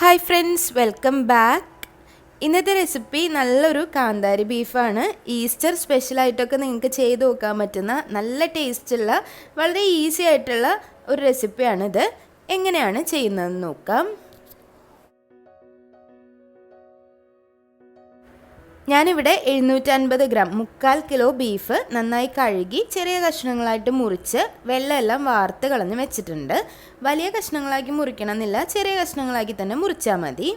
Hi friends, welcome back. ഇന്നത്തെ recipe നല്ലൊരു കാന്താരി ബീഫാണ്. ഈസ്റ്റർ സ്പെഷ്യലായിട്ടൊക്കെ നിങ്ങൾക്ക് ചെയ്ത് നോക്കാൻ പറ്റുന്ന നല്ല ടേസ്റ്റുള്ള വളരെ ഈസി ആയിട്ടുള്ള ഒരു റെസിപ്പിയാണിത്. എങ്ങനെയാണ് ചെയ്യുന്നതെന്ന് നോക്കാം. ഞാനിവിടെ 750 ഗ്രാം 3/4 കിലോ ബീഫ് നന്നായി കഴുകി ചെറിയ കഷ്ണങ്ങളായിട്ട് മുറിച്ച് വെള്ളമെല്ലാം വാർത്ത് കളഞ്ഞ് വെച്ചിട്ടുണ്ട്. വലിയ കഷ്ണങ്ങളാക്കി മുറിക്കണമെന്നില്ല, ചെറിയ കഷ്ണങ്ങളാക്കി തന്നെ മുറിച്ചാൽ മതി.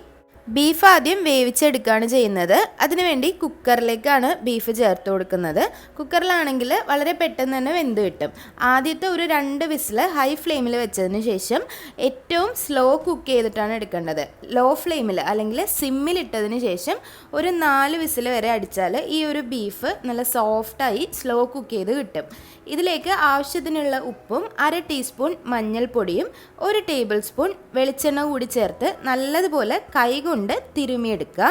ബീഫ് ആദ്യം വേവിച്ചെടുക്കുകയാണ് ചെയ്യുന്നത്. അതിനുവേണ്ടി കുക്കറിലേക്കാണ് ബീഫ് ചേർത്ത് കൊടുക്കുന്നത്. കുക്കറിലാണെങ്കിൽ വളരെ പെട്ടെന്ന് തന്നെ വെന്ത് കിട്ടും. ആദ്യത്തെ ഒരു 2 വിസിൽ ഹൈ ഫ്ലെയിമിൽ വെച്ചതിന് ശേഷം ഏറ്റവും സ്ലോ കുക്ക് ചെയ്തിട്ടാണ് എടുക്കേണ്ടത്. ലോ ഫ്ലെയിമിൽ അല്ലെങ്കിൽ സിമ്മിൽ ഇട്ടതിന് ശേഷം ഒരു 4 വിസിൽ വരെ അടിച്ചാൽ ഈ ഒരു ബീഫ് നല്ല സോഫ്റ്റായി സ്ലോ കുക്ക് ചെയ്ത് കിട്ടും. ഇതിലേക്ക് ആവശ്യത്തിനുള്ള ഉപ്പും 1/2 ടീസ്പൂൺ മഞ്ഞൾപ്പൊടിയും 1 ടേബിൾ സ്പൂൺ വെളിച്ചെണ്ണ കൂടി ചേർത്ത് നല്ലതുപോലെ കൈകൊണ്ട് തിരുമിയെടുക്കുക.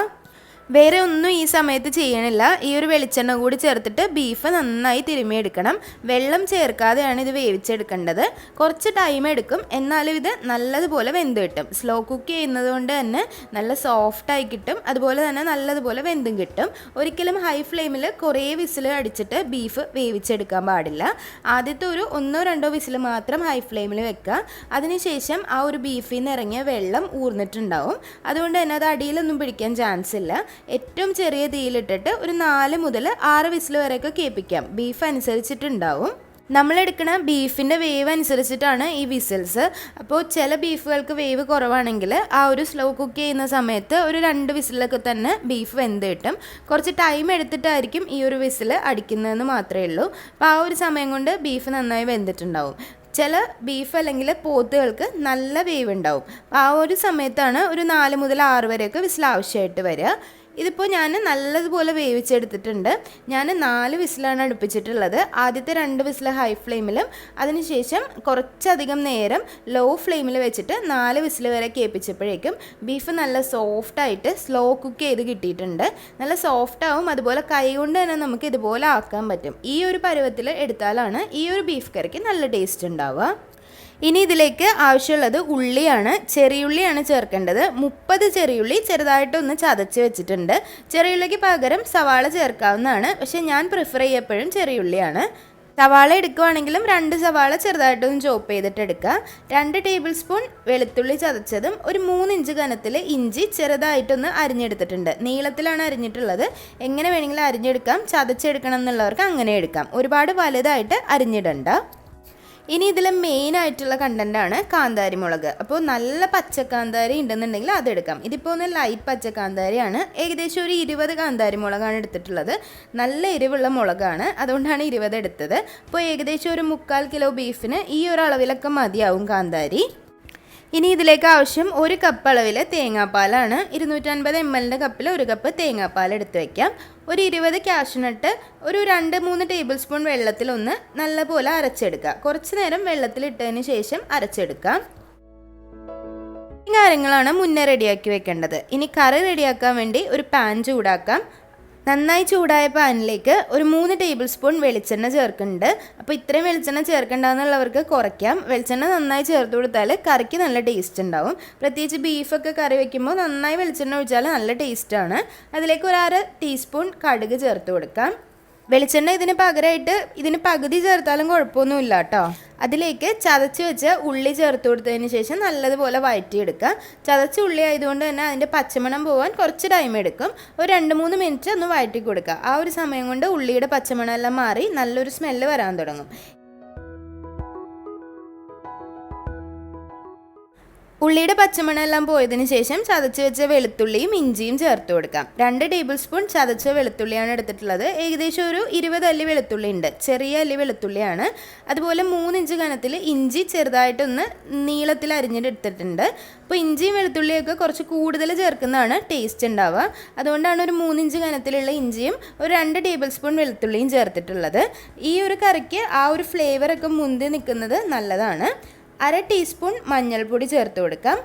വേറെ ഒന്നും ഈ സമയത്ത് ചെയ്യണില്ല. ഈ ഒരു വെളിച്ചെണ്ണ കൂടി ചേർത്തിട്ട് ബീഫ് നന്നായി തിരുമിയെടുക്കണം. വെള്ളം ചേർക്കാതെയാണ് ഇത് വേവിച്ചെടുക്കേണ്ടത്. കുറച്ച് ടൈം എടുക്കും, എന്നാലും ഇത് നല്ലതുപോലെ വെന്ത് കിട്ടും. സ്ലോ കുക്ക് ചെയ്യുന്നത് കൊണ്ട് തന്നെ നല്ല സോഫ്റ്റായി കിട്ടും, അതുപോലെ തന്നെ നല്ലതുപോലെ വെന്തും കിട്ടും. ഒരിക്കലും ഹൈ ഫ്ലെയിമിൽ കുറേ വിസിൽ അടിച്ചിട്ട് ബീഫ് വേവിച്ചെടുക്കാൻ പാടില്ല. ആദ്യത്തെ ഒരു 1-2 വിസിൽ മാത്രം ഹൈ ഫ്ലെയിമിൽ വെക്കുക. അതിനുശേഷം ആ ഒരു ബീഫിൽ നിന്ന് ഇറങ്ങിയ വെള്ളം ഊർന്നിട്ടുണ്ടാവും. അതുകൊണ്ട് തന്നെ അത് അടിയിലൊന്നും പിടിക്കാൻ ചാൻസ് ഇല്ല. ഏറ്റവും ചെറിയ തീയിലിട്ടിട്ട് ഒരു 4 മുതൽ 6 വിസിൽ വരെയൊക്കെ കേൾപ്പിക്കാം. ബീഫ് അനുസരിച്ചിട്ടുണ്ടാവും. നമ്മളെടുക്കുന്ന ബീഫിൻ്റെ വേവ് അനുസരിച്ചിട്ടാണ് ഈ വിസിൽസ്. അപ്പോൾ ചില ബീഫുകൾക്ക് വേവ് കുറവാണെങ്കിൽ ആ ഒരു സ്ലോ കുക്ക് ചെയ്യുന്ന സമയത്ത് ഒരു 2 വിസിലൊക്കെ തന്നെ ബീഫ് വെന്ത് കിട്ടും. കുറച്ച് ടൈം എടുത്തിട്ടായിരിക്കും ഈ ഒരു വിസിൽ അടിക്കുന്നതെന്ന് മാത്രമേ ഉള്ളൂ. അപ്പോൾ ആ ഒരു സമയം കൊണ്ട് ബീഫ് നന്നായി വെന്തിട്ടുണ്ടാവും. ചില ബീഫ് അല്ലെങ്കിൽ പോത്തുകൾക്ക് നല്ല വേവ് ഉണ്ടാവും. ആ ഒരു സമയത്താണ് ഒരു 4 മുതൽ 6 വരെയൊക്കെ വിസിൽ ആവശ്യമായിട്ട് വരിക. ഇതിപ്പോൾ ഞാൻ നല്ലതുപോലെ വേവിച്ചെടുത്തിട്ടുണ്ട്. ഞാൻ 4 വിസിലാണ് അടുപ്പിച്ചിട്ടുള്ളത്. ആദ്യത്തെ 2 വിസിൽ ഹൈ ഫ്ലെയിമിലും അതിനുശേഷം കുറച്ചധികം നേരം ലോ ഫ്ലെയിമിൽ വെച്ചിട്ട് 4 വിസിൽ വരെ കേൾപ്പിച്ചപ്പോഴേക്കും ബീഫ് നല്ല സോഫ്റ്റായിട്ട് സ്ലോ കുക്ക് ചെയ്ത് കിട്ടിയിട്ടുണ്ട്. നല്ല സോഫ്റ്റാവും, അതുപോലെ കൈ കൊണ്ട് തന്നെ നമുക്ക് ഇതുപോലെ ആക്കാൻ പറ്റും. ഈ ഒരു പരുവത്തിൽ എടുത്താലാണ് ഈ ഒരു ബീഫ് കറിക്ക് നല്ല ടേസ്റ്റ് ഉണ്ടാവുക. ഇനി ഇതിലേക്ക് ആവശ്യമുള്ളത് ഉള്ളിയാണ്. ചെറിയുള്ളിയാണ് ചേർക്കേണ്ടത്. 30 ചെറിയുള്ളി ചെറുതായിട്ടൊന്ന് ചതച്ച് വെച്ചിട്ടുണ്ട്. ചെറിയുള്ളിക്ക് പകരം സവാള ചേർക്കാവുന്നതാണ്, പക്ഷേ ഞാൻ പ്രിഫർ ചെയ്യപ്പോഴും ചെറിയുള്ളിയാണ്. സവാള എടുക്കുകയാണെങ്കിലും 2 സവാള ചെറുതായിട്ടൊന്ന് ചോപ്പ് ചെയ്തിട്ട് എടുക്കുക. 2 ടേബിൾ സ്പൂൺ വെളുത്തുള്ളി ചതച്ചതും ഒരു 3 ഇഞ്ച് കനത്തിൽ ഇഞ്ചി ചെറുതായിട്ടൊന്ന് അരിഞ്ഞെടുത്തിട്ടുണ്ട്. നീളത്തിലാണ് അരിഞ്ഞിട്ടുള്ളത്. എങ്ങനെ വേണമെങ്കിലും അരിഞ്ഞെടുക്കാം. ചതച്ചെടുക്കണം എന്നുള്ളവർക്ക് അങ്ങനെ എടുക്കാം. ഒരുപാട് വലുതായിട്ട് അരിഞ്ഞിടണ്ട. ഇനി ഇതിൽ മെയിനായിട്ടുള്ള കണ്ടൻറ്റാണ് കാന്താരി മുളക്. അപ്പോൾ നല്ല പച്ചക്കാന്താരി ഉണ്ടെന്നുണ്ടെങ്കിൽ അതെടുക്കാം. ഇതിപ്പോൾ ഒന്ന് ലൈറ്റ് പച്ചക്കാന്താരിയാണ്. ഏകദേശം ഒരു 20 കാന്താരി മുളകാണ് എടുത്തിട്ടുള്ളത്. നല്ല എരിവുള്ള മുളകാണ്, അതുകൊണ്ടാണ് 20 എടുത്തത്. അപ്പോൾ ഏകദേശം ഒരു 3/4 കിലോ ബീഫിന് ഈ ഒരു അളവിലൊക്കെ മതിയാവും കാന്താരി. ഇനി ഇതിലേക്ക് ആവശ്യം 1 കപ്പ് അളവിൽ തേങ്ങാപ്പാലാണ്. 250 ml കപ്പിൽ 1 കപ്പ് തേങ്ങാപ്പാൽ എടുത്ത് വയ്ക്കാം. ഒരു 20 കാഷ്യൂനട്ട് ഒരു 2-3 ടേബിൾ സ്പൂൺ വെള്ളത്തിലൊന്ന് നല്ലപോലെ അരച്ചെടുക്കുക. കുറച്ച് നേരം വെള്ളത്തിലിട്ടതിന് ശേഷം അരച്ചെടുക്കാം. ഈ കാര്യങ്ങളാണ് മുന്നേ റെഡിയാക്കി വെക്കേണ്ടത്. ഇനി കറി റെഡിയാക്കാൻ വേണ്ടി ഒരു പാൻ ചൂടാക്കാം. നന്നായി ചൂടായ പാനിലേക്ക് ഒരു 3 ടേബിൾ സ്പൂൺ വെളിച്ചെണ്ണ ചേർക്കുന്നുണ്ട്. അപ്പോൾ ഇത്രയും വെളിച്ചെണ്ണ ചേർക്കേണ്ടതെന്നുള്ളവർക്ക് കുറയ്ക്കാം. വെളിച്ചെണ്ണ നന്നായി ചേർത്ത് കൊടുത്താൽ കറിക്ക് നല്ല ടേസ്റ്റ് ഉണ്ടാവും. പ്രത്യേകിച്ച് ബീഫൊക്കെ കറി വയ്ക്കുമ്പോൾ നന്നായി വെളിച്ചെണ്ണ ഒഴിച്ചാൽ നല്ല ടേസ്റ്റാണ്. അതിലേക്ക് ഒരു 1/2 ടീസ്പൂൺ കടുക് ചേർത്ത് കൊടുക്കാം. വെളിച്ചെണ്ണ ഇതിന് പകുതി ചേർത്താലും കുഴപ്പമൊന്നുമില്ല കേട്ടോ. അതിലേക്ക് ചതച്ച് വെച്ച ഉള്ളി ചേർത്ത് കൊടുത്തതിന് ശേഷം നല്ലതുപോലെ വഴറ്റിയെടുക്കുക. ചതച്ച ഉള്ളി ആയതുകൊണ്ട് തന്നെ അതിൻ്റെ പച്ചമണം പോകാൻ കുറച്ച് ടൈം എടുക്കും. ഒരു 2-3 മിനിറ്റ് ഒന്ന് വഴറ്റി കൊടുക്കുക. ആ ഒരു സമയം കൊണ്ട് ഉള്ളിയുടെ പച്ചമണം എല്ലാം മാറി നല്ലൊരു സ്മെല്ല് വരാൻ തുടങ്ങും. ഉള്ളിയുടെ പച്ചമണം എല്ലാം പോയതിന് ശേഷം ചതച്ച് വെച്ച വെളുത്തുള്ളിയും ഇഞ്ചിയും ചേർത്ത് കൊടുക്കാം. 2 ടേബിൾ സ്പൂൺ ചതച്ച വെളുത്തുള്ളിയാണ് എടുത്തിട്ടുള്ളത്. ഏകദേശം ഒരു 20 അല്ലി വെളുത്തുള്ളി ഉണ്ട്. ചെറിയ അല്ലി വെളുത്തുള്ളിയാണ്. അതുപോലെ 3 ഇഞ്ച് കനത്തിൽ ഇഞ്ചി ചെറുതായിട്ടൊന്ന് നീളത്തിൽ അരിഞ്ഞെടുത്തിട്ടുണ്ട്. അപ്പോൾ ഇഞ്ചിയും വെളുത്തുള്ളിയൊക്കെ കുറച്ച് കൂടുതൽ ചേർക്കുന്നതാണ് ടേസ്റ്റ് ഉണ്ടാവുക. അതുകൊണ്ടാണ് ഒരു 3 ഇഞ്ച് കനത്തിലുള്ള ഇഞ്ചിയും ഒരു 2 ടേബിൾ സ്പൂൺ വെളുത്തുള്ളിയും ചേർത്തിട്ടുള്ളത്. ഈ ഒരു കറിക്ക് ആ ഒരു ഫ്ലേവറൊക്കെ മുന്തി നിൽക്കുന്നത് നല്ലതാണ്. 1/2 ടീസ്പൂൺ മഞ്ഞൾപ്പൊടി ചേർത്ത് കൊടുക്കാം.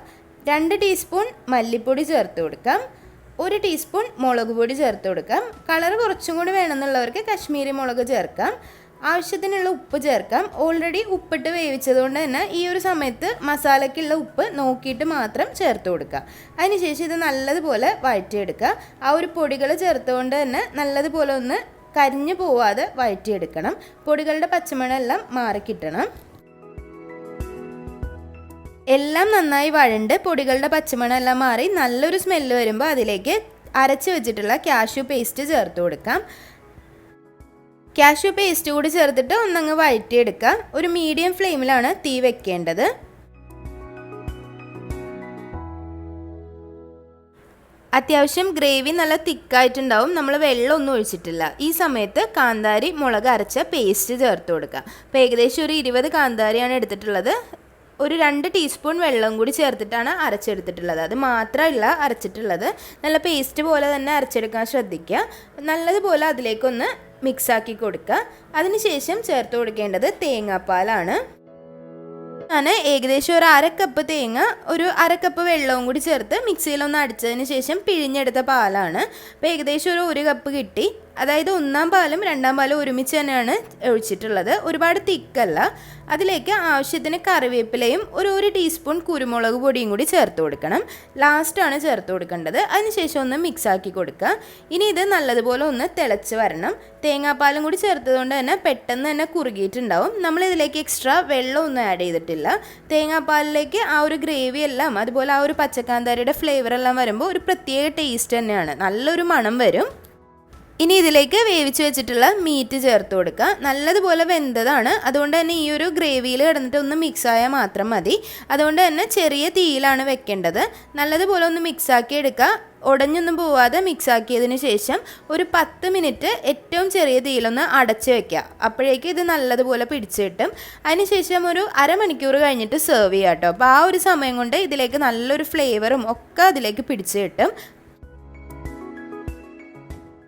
2 ടീസ്പൂൺ മല്ലിപ്പൊടി ചേർത്ത് കൊടുക്കാം. 1 ടീസ്പൂൺ മുളക് പൊടി ചേർത്ത് കൊടുക്കാം. കളർ കുറച്ചും കൂടി വേണമെന്നുള്ളവർക്ക് കശ്മീരി മുളക് ചേർക്കാം. ആവശ്യത്തിനുള്ള ഉപ്പ് ചേർക്കാം. ഓൾറെഡി ഉപ്പിട്ട് വേവിച്ചതുകൊണ്ട് തന്നെ ഈ ഒരു സമയത്ത് മസാലയ്ക്കുള്ള ഉപ്പ് നോക്കിയിട്ട് മാത്രം ചേർത്ത് കൊടുക്കുക. അതിനുശേഷം ഇത് നല്ലതുപോലെ വഴറ്റിയെടുക്കുക. ആ ഒരു പൊടികൾ ചേർത്തുകൊണ്ട് തന്നെ നല്ലതുപോലെ ഒന്ന് കരിഞ്ഞു പോവാതെ വഴറ്റിയെടുക്കണം. പൊടികളുടെ പച്ചമണം എല്ലാം മാറിക്കിട്ടണം. എല്ലാം നന്നായി വഴണ്ട് പൊടികളുടെ പച്ചമണം എല്ലാം മാറി നല്ലൊരു സ്മെല്ല് വരുമ്പോൾ അതിലേക്ക് അരച്ച് വെച്ചിട്ടുള്ള കാഷ്യൂ പേസ്റ്റ് ചേർത്ത് കൊടുക്കാം. കാഷ്യൂ പേസ്റ്റ് കൂടി ചേർത്തിട്ട് ഒന്നങ്ങ് വഴറ്റിയെടുക്കാം. ഒരു മീഡിയം ഫ്ലെയിമിലാണ് തീ വെക്കേണ്ടത്. അത്യാവശ്യം ഗ്രേവി നല്ല തിക്കായിട്ടുണ്ടാവും. നമ്മൾ വെള്ളമൊന്നും ഒഴിച്ചിട്ടില്ല. ഈ സമയത്ത് കാന്താരി മുളക് അരച്ച പേസ്റ്റ് ചേർത്ത് കൊടുക്കുക. അപ്പോൾ ഏകദേശം ഒരു 20 കാന്താരിയാണ് എടുത്തിട്ടുള്ളത്. ഒരു 2 ടീസ്പൂൺ വെള്ളം കൂടി ചേർത്തിട്ടാണ് അരച്ചെടുത്തിട്ടുള്ളത്. അത് മാത്രമല്ല അരച്ചിട്ടുള്ളത്. നല്ല പേസ്റ്റ് പോലെ തന്നെ അരച്ചെടുക്കാൻ ശ്രദ്ധിക്കുക. നല്ലതുപോലെ അതിലേക്കൊന്ന് മിക്സാക്കി കൊടുക്കുക. അതിനുശേഷം ചേർത്ത് കൊടുക്കേണ്ടത് തേങ്ങാപ്പാലാണ്. ഞാൻ ഏകദേശം ഒരു 1/2 കപ്പ് തേങ്ങ ഒരു 1/2 കപ്പ് വെള്ളവും കൂടി ചേർത്ത് മിക്സിയിലൊന്ന് അടിച്ചതിന് ശേഷം പിഴിഞ്ഞെടുത്ത പാലാണ്. അപ്പോൾ ഏകദേശം ഒരു 1 കപ്പ് കിട്ടി. അതായത് 1-ാം പാലും 2-ാം പാലും ഒരുമിച്ച് തന്നെയാണ് ഒഴിച്ചിട്ടുള്ളത്. ഒരുപാട് തിക്കല്ല. അതിലേക്ക് ആവശ്യത്തിന് കറിവേപ്പിലയും ഒരു ടീസ്പൂൺ കുരുമുളക് പൊടിയും കൂടി ചേർത്ത് കൊടുക്കണം. ലാസ്റ്റാണ് ചേർത്ത് കൊടുക്കേണ്ടത്. അതിനുശേഷം ഒന്ന് മിക്സാക്കി കൊടുക്കുക. ഇനി ഇത് നല്ലതുപോലെ ഒന്ന് തിളച്ച് വരണം. തേങ്ങാപ്പാലും കൂടി ചേർത്തതുകൊണ്ട് തന്നെ പെട്ടെന്ന് തന്നെ കുറുകിയിട്ടുണ്ടാവും. നമ്മളിതിലേക്ക് എക്സ്ട്രാ വെള്ളമൊന്നും ആഡ് ചെയ്തിട്ടില്ല. തേങ്ങാപ്പാലിലേക്ക് ആ ഒരു ഗ്രേവി എല്ലാം അതുപോലെ ആ ഒരു പച്ചക്കാന്താരിയുടെ ഫ്ലേവർ എല്ലാം വരുമ്പോൾ ഒരു പ്രത്യേക ടേസ്റ്റ് തന്നെയാണ്. നല്ലൊരു മണം വരും. ഇനി ഇതിലേക്ക് വേവിച്ച് വെച്ചിട്ടുള്ള മീറ്റ് ചേർത്ത് കൊടുക്കുക. നല്ലതുപോലെ വെന്തതാണ്. അതുകൊണ്ട് തന്നെ ഈ ഒരു ഗ്രേവിയിൽ കിടന്നിട്ട് ഒന്ന് മിക്സായാൽ മാത്രം മതി. അതുകൊണ്ട് തന്നെ ചെറിയ തീയിലാണ് വെക്കേണ്ടത്. നല്ലതുപോലെ ഒന്ന് മിക്സാക്കി എടുക്കുക. ഉടഞ്ഞൊന്നും പോവാതെ മിക്സാക്കിയതിന് ശേഷം ഒരു 10 മിനിറ്റ് ഏറ്റവും ചെറിയ തീയിലൊന്ന് അടച്ച് വെക്കുക. അപ്പോഴേക്കും ഇത് നല്ലതുപോലെ പിടിച്ച് കിട്ടും. അതിനുശേഷം ഒരു അരമണിക്കൂർ കഴിഞ്ഞിട്ട് സെർവ് ചെയ്യാം കേട്ടോ. അപ്പോൾ ആ ഒരു സമയം കൊണ്ട് ഇതിലേക്ക് നല്ലൊരു ഫ്ലേവറും ഒക്കെ അതിലേക്ക് പിടിച്ച് കിട്ടും.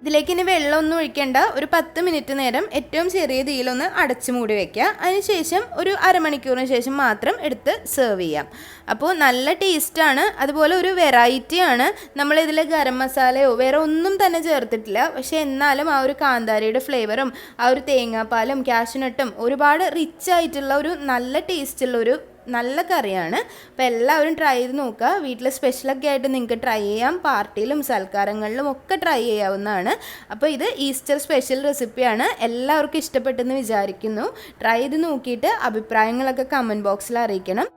ഇതിലേക്ക് ഇനി വെള്ളമൊന്നും ഒഴിക്കേണ്ട. ഒരു 10 മിനിറ്റ് നേരം ഏറ്റവും ചെറിയ തീയിലൊന്ന് അടച്ചു മൂടി വയ്ക്കുക. അതിനുശേഷം ഒരു അരമണിക്കൂറിന് ശേഷം മാത്രം എടുത്ത് സെർവ് ചെയ്യാം. അപ്പോൾ നല്ല ടേസ്റ്റാണ്. അതുപോലെ ഒരു വെറൈറ്റിയാണ്. നമ്മളിതിൽ ഗരം മസാലയോ വേറെ ഒന്നും തന്നെ ചേർത്തിട്ടില്ല. പക്ഷേ എന്നാലും ആ ഒരു കാന്താരിയുടെ ഫ്ലേവറും ആ ഒരു തേങ്ങാപ്പാലും കാഷ്യൂനട്ടും ഒരുപാട് റിച്ച് ആയിട്ടുള്ള ഒരു നല്ല ടേസ്റ്റുള്ളൊരു നല്ല കറിയാണ്. അപ്പോൾ എല്ലാവരും ട്രൈ ചെയ്ത് നോക്കുക. വീട്ടിൽ സ്പെഷ്യലൊക്കെ ആയിട്ട് നിങ്ങൾക്ക് ട്രൈ ചെയ്യാം. പാർട്ടിയിലും സൽക്കാരങ്ങളിലും ഒക്കെ ട്രൈ ചെയ്യാവുന്നതാണ്. അപ്പോൾ ഇത് ഈസ്റ്റർ സ്പെഷ്യൽ റെസിപ്പിയാണ്. എല്ലാവർക്കും ഇഷ്ടപ്പെട്ടെന്ന് വിചാരിക്കുന്നു. ട്രൈ ചെയ്ത് നോക്കിയിട്ട് അഭിപ്രായങ്ങളൊക്കെ കമൻറ്റ് ബോക്സിൽ അറിയിക്കണം.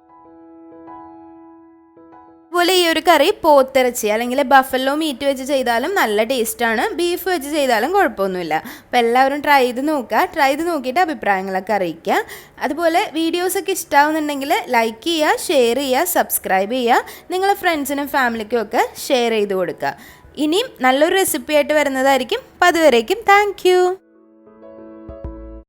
അതുപോലെ ഈ ഒരു കറി പോത്തിറച്ചി അല്ലെങ്കിൽ ബഫല്ലോ മീറ്റ് വെച്ച് ചെയ്താലും നല്ല ടേസ്റ്റാണ്. ബീഫ് വെച്ച് ചെയ്താലും കുഴപ്പമൊന്നുമില്ല. അപ്പോൾ എല്ലാവരും ട്രൈ ചെയ്ത് നോക്കുക. ട്രൈ ചെയ്ത് നോക്കിയിട്ട് അഭിപ്രായങ്ങളൊക്കെ അറിയിക്കുക. അതുപോലെ വീഡിയോസൊക്കെ ഇഷ്ടമാവുന്നുണ്ടെങ്കിൽ ലൈക്ക് ചെയ്യുക, ഷെയർ ചെയ്യുക, സബ്സ്ക്രൈബ് ചെയ്യുക. നിങ്ങളെ ഫ്രണ്ട്സിനും ഫാമിലിക്കും ഒക്കെ ഷെയർ ചെയ്ത് കൊടുക്കുക. ഇനിയും നല്ലൊരു റെസിപ്പി ആയിട്ട് വരുന്നതായിരിക്കും. അപ്പോൾ അതുവരേക്കും താങ്ക് യു.